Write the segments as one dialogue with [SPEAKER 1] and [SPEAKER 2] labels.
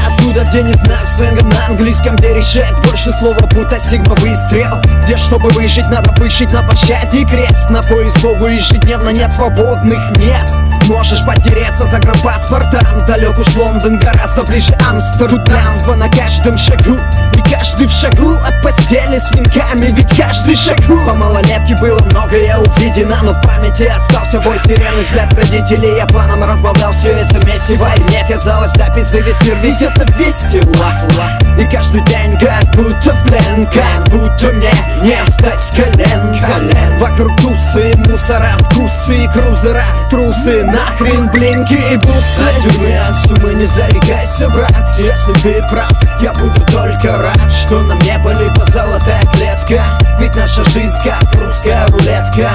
[SPEAKER 1] оттуда, где не знаю сленга на английском, где решает больше слова, будто сигма выстрел. Где, чтобы выжить, надо вышить на пощаде крест. На поиск Богу ежедневно нет свободных мест. Можешь потеряться за загранпаспортом. Далек уж Лондон, гораздо ближе Амстердам. На каждом шагу, и каждый в шагу от постели с венками, ведь каждый шагу. По малолетке было многое увидено, но в памяти остался бой сирены, взгляд родителей. Я планом разбавлял все это месиво, и мне казалось, да пизды весь мир, ведь это весело. И каждый день как будто в плен, как будто мне не встать с колен. Вокруг тусы, мусора, вкусы, крузера, трусы, нахрен блинки и бусы. От тюрьмы, от суммы не зарекайся, брат. Если ты прав, я буду только рад, что на мне были по золотая клетка. Ведь наша жизнь как русская рулетка.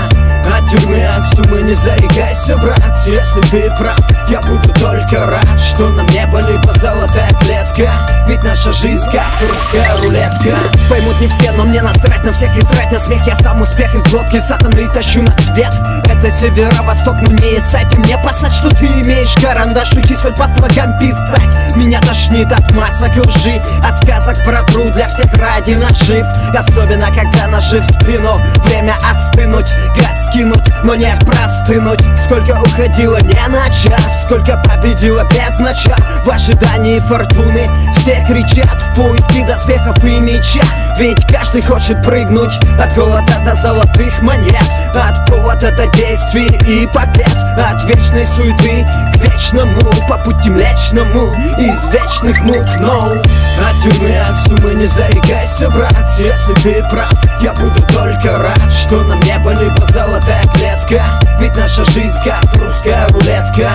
[SPEAKER 1] От тюрьмы, от суммы не зарекайся, брат. Если ты прав, я буду только рад, что на мне были по золотая клетка. Ведь наша жизнь как русская рулетка. Поймут не все, но мне насрать на всех и срать на смех. Я сам успех из глотки сатаны тащу на свет. Это северо-восток, но не из сайта. Мне посать, что ты имеешь карандаш, учись хоть по слогам писать. Меня тошнит от масок и лжи, от сказок про труд для всех ради нажив. Особенно когда нажив спину, время остынуть, газ скинуть, но не простынуть. Сколько уходило не начав, сколько победило без начала. В ожидании фортуны все кричат в поиске доспехов и меча. Ведь каждый хочет прыгнуть от голода до золотых монет, от повода до действий и побед, от вечной суеты к вечному, по пути млечному из вечных мук, no. От тюрьмы, от суммы не зарекайся, брат. Если ты прав, я буду только рад, что на мне были по золотая клетка. Ведь наша жизнь как русская рулетка.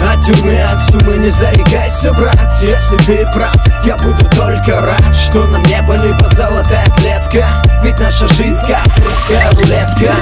[SPEAKER 1] От тюрьмы, от суммы не зарекайся, брат. Если ты прав, я буду только рад, что на мне были по золотая клетка. Ведь наша жизнь как русская рулетка.